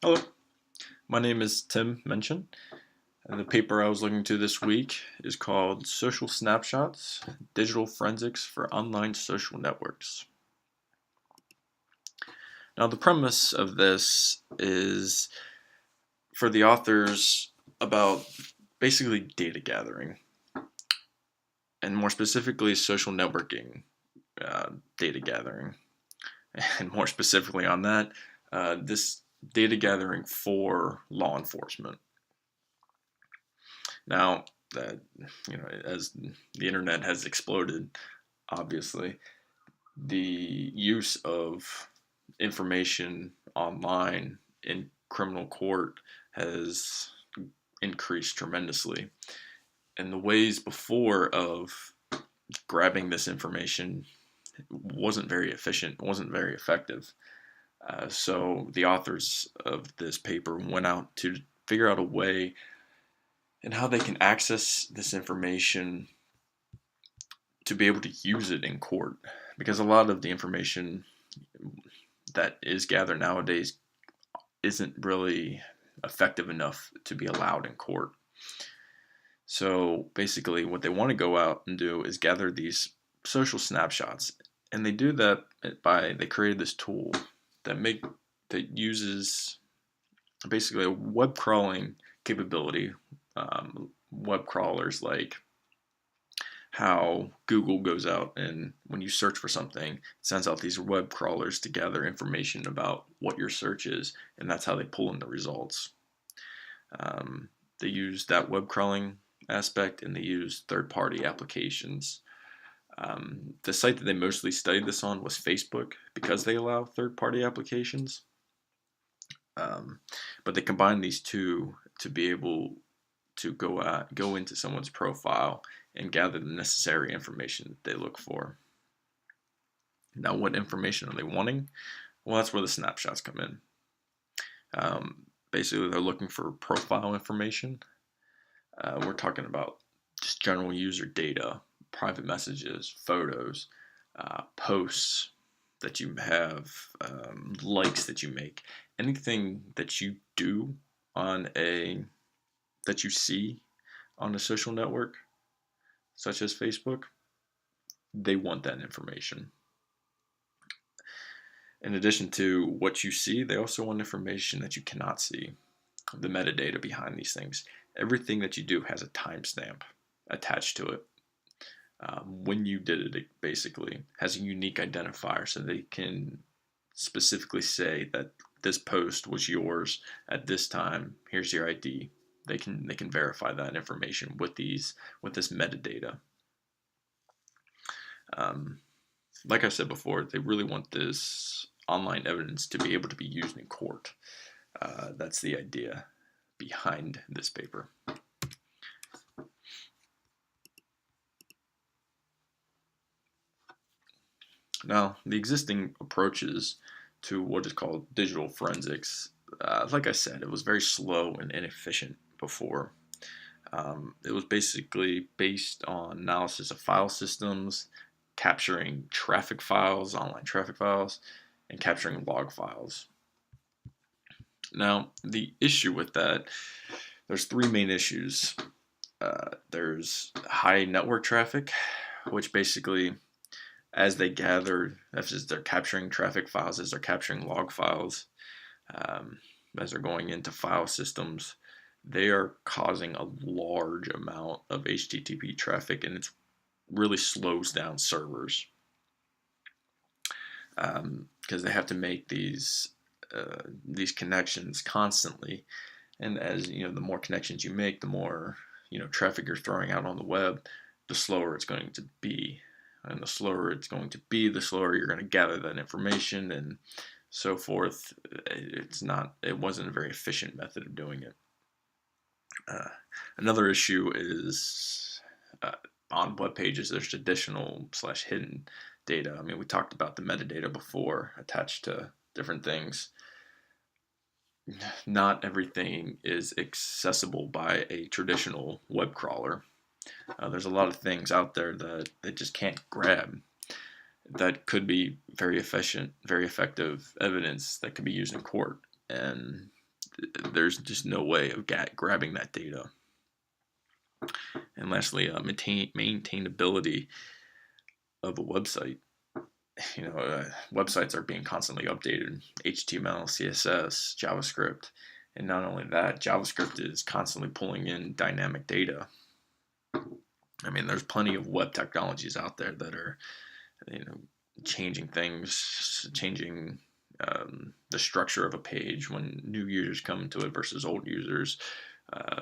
Hello, my name is Tim Menchen, and the paper I was looking to this week is called Social Snapshots Digital Forensics for Online Social Networks. Now, the premise of this is for the authors about basically data gathering, and more specifically, social networking data gathering. And more specifically on that, this data gathering for law enforcement. Now that as the internet has exploded, obviously the use of information online in criminal court has increased tremendously. And the ways before of grabbing this information wasn't very efficient, wasn't very effective. So the authors of this paper went out to figure out a way and how they can access this information to be able to use it in court, because a lot of the information that is gathered nowadays isn't really effective enough to be allowed in court. So basically what they want to go out and do is gather these social snapshots, and they do that by they created this tool that uses basically a web crawling capability. Web crawlers like how Google goes out and when you search for something, it sends out these web crawlers to gather information about what your search is, and that's how they pull in the results. They use that web crawling aspect, and they use third-party applications. The site that they mostly studied this on was Facebook because they allow third-party applications. But they combine these two to be able to go into someone's profile and gather the necessary information that they look for. Now, what information are they wanting? Well, that's where the snapshots come in. Basically, they're looking for profile information. We're talking about just general user data, private messages, photos, posts that you have, likes that you make, anything that you do on that you see on a social network, such as Facebook, they want that information. In addition to what you see, they also want information that you cannot see, the metadata behind these things. Everything that you do has a timestamp attached to it. When you did it basically has a unique identifier, so they can specifically say that this post was yours at this time. Here's your ID. They can verify that information with this metadata. Like I said before, they really want this online evidence to be able to be used in court. That's the idea behind this paper. Now, the existing approaches to what is called digital forensics, like I said, it was very slow and inefficient before. It was basically based on analysis of file systems, capturing traffic files, online traffic files, and capturing log files. Now, the issue with that, there's three main issues. There's high network traffic, which basically, as they're capturing traffic files, as they're capturing log files, as they're going into file systems, they are causing a large amount of HTTP traffic, and it really slows down servers because they have to make these connections constantly. And as you know, the more connections you make, the more traffic you're throwing out on the web, the slower it's going to be. And the slower it's going to be, the slower you're going to gather that information and so forth. It wasn't a very efficient method of doing it. Another issue is on web pages, there's traditional / hidden data. I mean, we talked about the metadata before attached to different things. Not everything is accessible by a traditional web crawler. There's a lot of things out there that they just can't grab that could be very efficient, very effective evidence that could be used in court. And there's just no way of grabbing that data. And lastly, maintainability of a website. Websites are being constantly updated: HTML, CSS, JavaScript. And not only that, JavaScript is constantly pulling in dynamic data. I mean, there's plenty of web technologies out there that are, changing things, changing the structure of a page when new users come into it versus old users.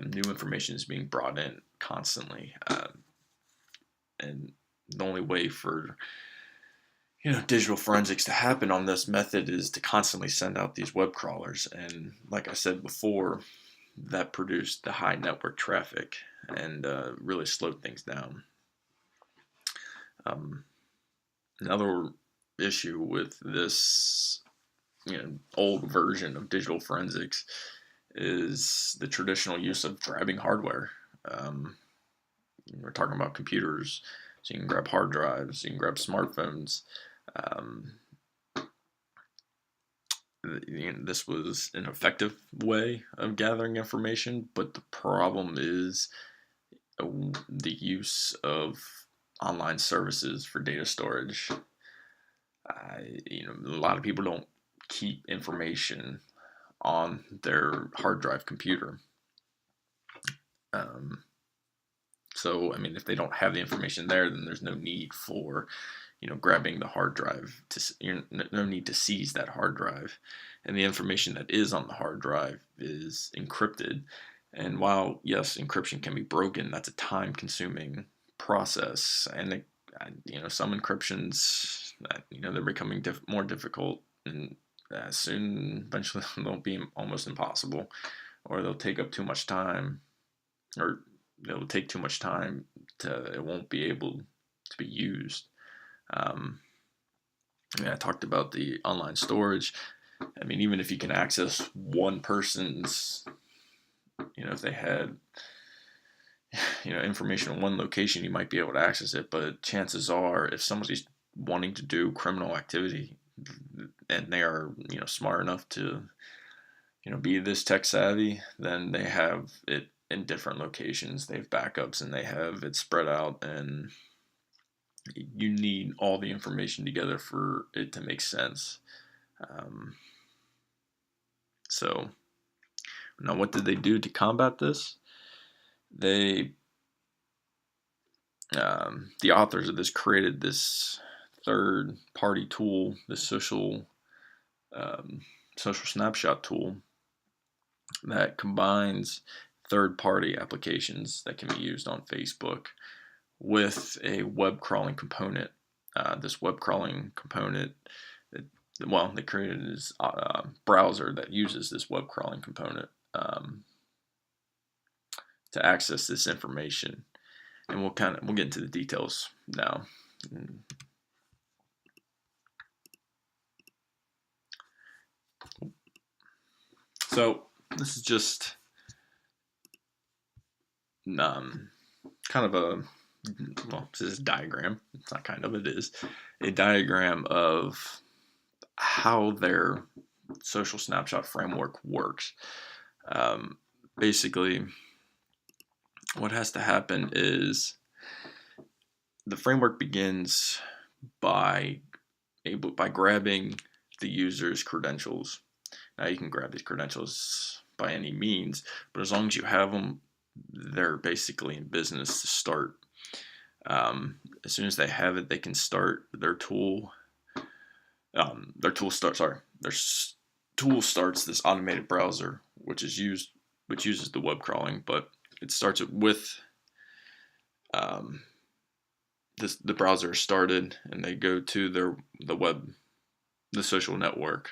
New information is being brought in constantly. And the only way for digital forensics to happen on this method is to constantly send out these web crawlers. And like I said before, that produced the high network traffic and really slowed things down. Another issue with this old version of digital forensics is the traditional use of grabbing hardware. We're talking about computers, so you can grab hard drives, you can grab smartphones. This was an effective way of gathering information, but the problem is the use of online services for data storage. A lot of people don't keep information on their hard drive computer. So, I mean, if they don't have the information there, then there's no need for, grabbing the hard drive. No need to seize that hard drive. And the information that is on the hard drive is encrypted. And while, yes, encryption can be broken, that's a time-consuming process. And, some encryptions, they're becoming more difficult. And soon, eventually, they'll be almost impossible. Or they'll take up too much time. Or it'll take too much time it won't be able to be used. I talked about the online storage. I mean, even if you can access one person's, if they had, information in one location, you might be able to access it. But chances are, if somebody's wanting to do criminal activity and they are, smart enough to, be this tech savvy, then they have it in different locations. They have backups and they have it spread out, and you need all the information together for it to make sense. So now, what did they do to combat this? The authors of this created this third-party tool, this social snapshot tool that combines third-party applications that can be used on Facebook with a web crawling component. This web crawling component, they created this browser that uses this web crawling component to access this information. And we'll get into the details now. So this is just kind of this is a diagram. It's not kind of, it is a diagram of how their social snapshot framework works. Basically, what has to happen is the framework begins by grabbing the user's credentials. Now, you can grab these credentials by any means, but as long as you have them, they're basically in business to start. As soon as they have it, they can start their tool. Their tool starts this automated browser, which uses the web crawling, but it starts it with the browser is started, and they go to the social network.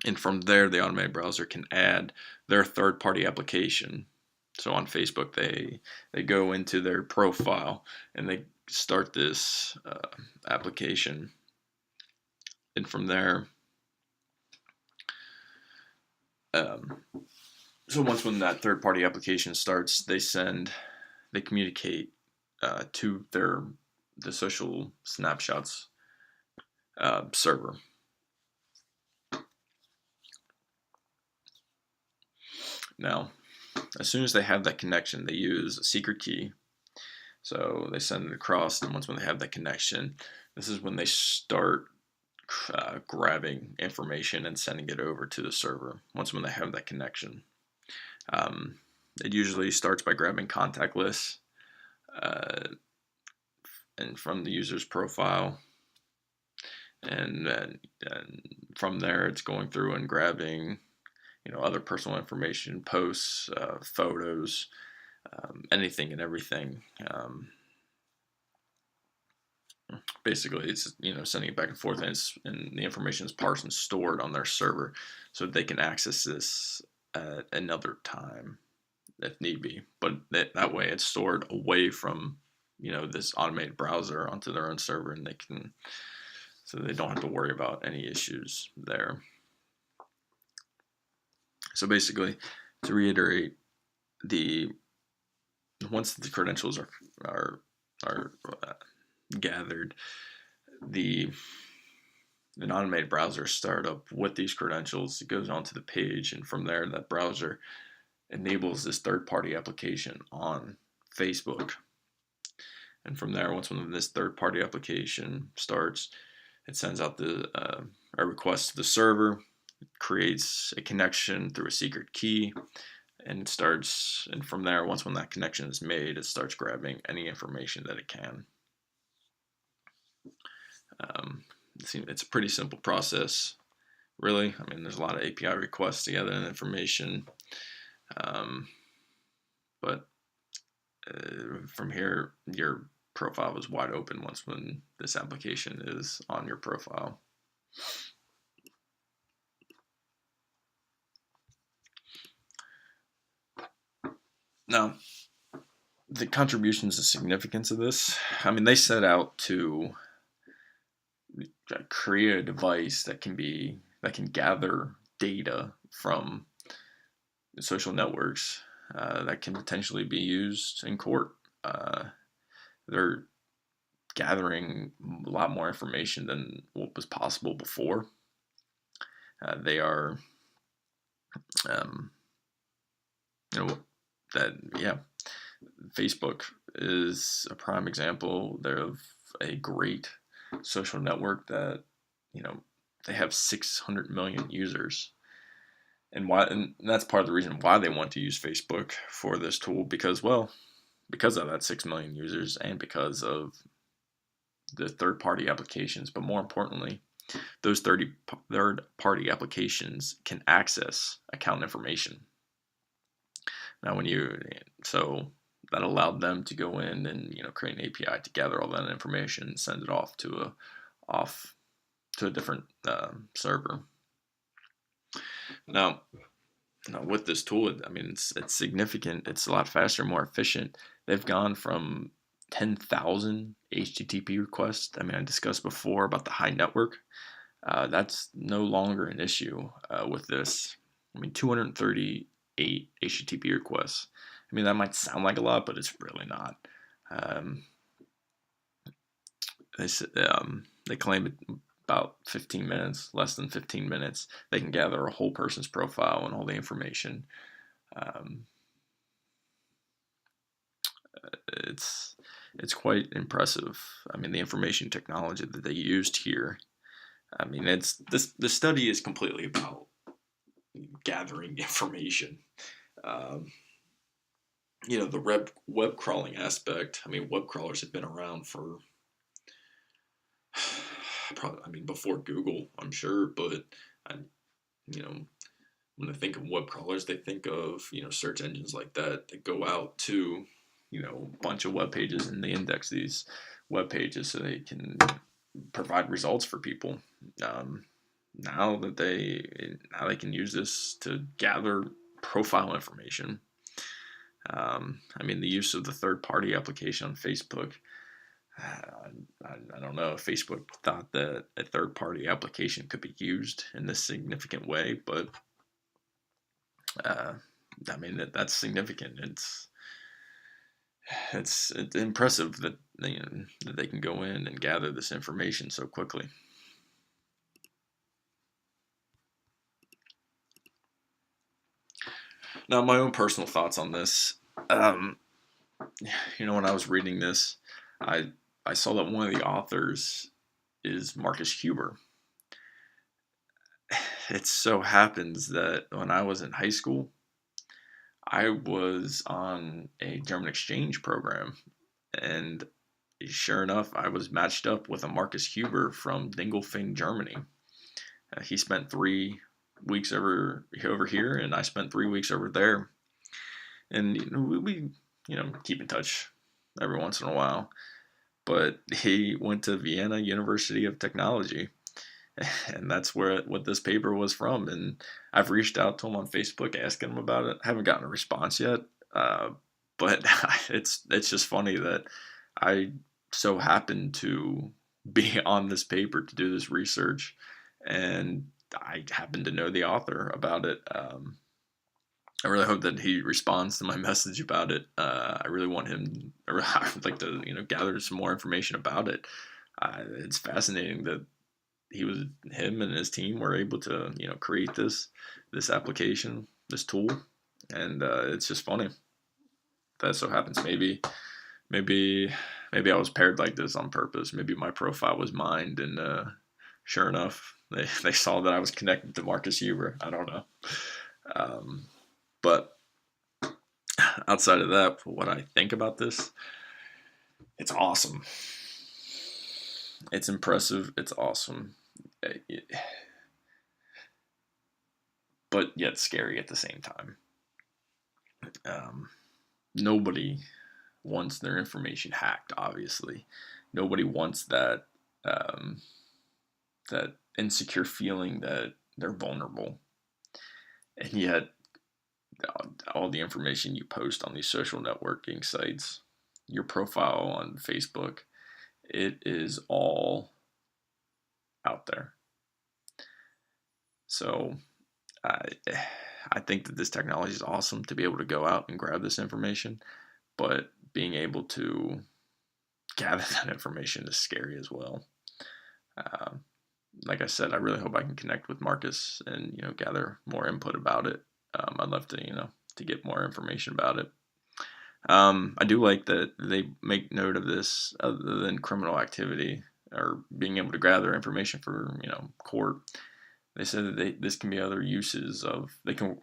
And from there, the automated browser can add their third-party application. So on Facebook, they go into their profile and they start this application. And from there, so when that third-party application starts, they communicate to the social snapshots server. Now, as soon as they have that connection, they use a secret key. So they send it across, and once when they have that connection, this is when they start grabbing information and sending it over to the server. Once when they have that connection, um, it usually starts by grabbing contact lists, and from the user's profile, and from there it's going through and grabbing, other personal information, posts, photos, anything and everything. Basically, it's sending it back and forth, and the information is parsed and stored on their server, so they can access this at another time if need be. But that way, it's stored away from this automated browser onto their own server, and so they don't have to worry about any issues there. So basically, to reiterate, once the credentials are gathered, an automated browser startup with these credentials, it goes onto the page, and from there, that browser enables this third-party application on Facebook. And from there, when this third-party application starts, it sends out a request to the server, creates a connection through a secret key, and from there, when that connection is made, it starts grabbing any information that it can. It's a pretty simple process, really. I mean, there's a lot of API requests to gather information, but from here, your profile is wide open when this application is on your profile. Now, the contributions and significance of this, I mean, they set out to create a device that can gather data from social networks that can potentially be used in court. They're gathering a lot more information than what was possible before. They are, Facebook is a prime example. They're of a great social network that, they have 600 million users. And that's part of the reason why they want to use Facebook for this tool, because of that 6 million users, and because of the third-party applications. But more importantly, those third-party applications can access account information. Now, so that allowed them to go in and create an API to gather all that information and send it off to a different server. Now, with this tool, I mean, it's significant. It's a lot faster, more efficient. They've gone from 10,000 HTTP requests. I mean, I discussed before about the high network. That's no longer an issue with this. I mean, 238 HTTP requests. I mean, that might sound like a lot, but it's really not. They claim it about 15 minutes, less than 15 minutes. They can gather a whole person's profile and all the information. It's quite impressive. I mean, the information technology that they used here. I mean, the study is completely about gathering information. The web crawling aspect. I mean, web crawlers have been around for probably, before Google, I'm sure, but when they think of web crawlers, they think of search engines like that go out to a bunch of web pages, and they index these web pages so they can provide results for people. Now they can use this to gather profile information. I mean, the use of the third-party application on Facebook. I don't know if Facebook thought that a third-party application could be used in this significant way, but I mean, that's significant. It's impressive that they can go in and gather this information so quickly. Now, my own personal thoughts on this. Um, when I was reading this, I I saw that one of the authors is Marcus Huber. It so happens that when I was in high school, I was on a German exchange program, and sure enough, I was matched up with a Marcus Huber from Dingolfing, Germany. He spent 3 weeks over here, and I spent 3 weeks over there. And we keep in touch every once in a while. But he went to Vienna University of Technology, and that's where what this paper was from. And I've reached out to him on Facebook asking him about it. I haven't gotten a response yet, uh, but it's just funny that I so happened to be on this paper to do this research, and I happen to know the author about it. I really hope that he responds to my message about it. I really want him. I would like to, gather some more information about it. It's fascinating that him and his team were able to, create this application, this tool, and it's just funny that so happens. Maybe, maybe I was paired like this on purpose. Maybe my profile was mined, and sure enough, they saw that I was connected to Marcus Huber. I don't know. But outside of that, what I think about this, it's awesome. It's impressive. It's awesome. But yet scary at the same time. Nobody wants their information hacked, obviously. Nobody wants um, that insecure feeling that they're vulnerable. And yet, all the information you post on these social networking sites, your profile on Facebook, it is all out there. So I I think that this technology is awesome to be able to go out and grab this information, but being able to gather that information is scary as well. Um, like I said, I really hope I can connect with Marcus and gather more input about it. I'd love to to get more information about it. I do like that they make note of this other than criminal activity or being able to gather information for court. They said that this can be other uses of they can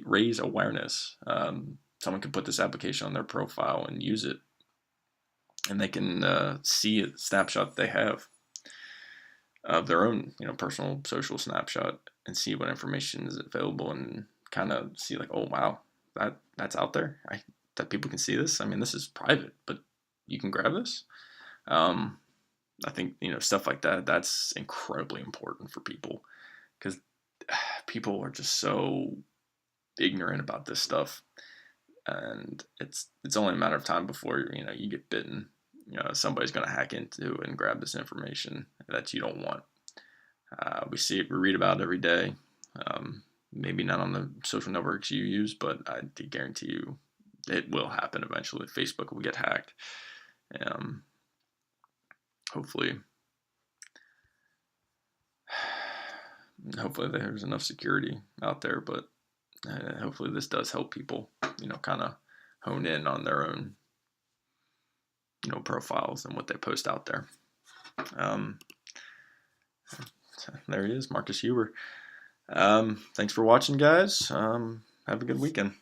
raise awareness. Someone can put this application on their profile and use it, and they can see a snapshot they have of their own personal social snapshot and see what information is available and kind of see like, oh wow, that's out there. That people can see this. I mean, this is private, but you can grab this. Um, I think stuff like that. That's incredibly important for people because people are just so ignorant about this stuff, and it's only a matter of time before you get bitten. Somebody's going to hack into and grab this information that you don't want. We read about it every day. Maybe not on the social networks you use, but I guarantee you it will happen eventually. Facebook will get hacked. Um, hopefully, hopefully there's enough security out there, but hopefully this does help people, kind of hone in on their own, profiles and what they post out there. There he is, Marcus Huber. Thanks for watching, guys. Have a good weekend.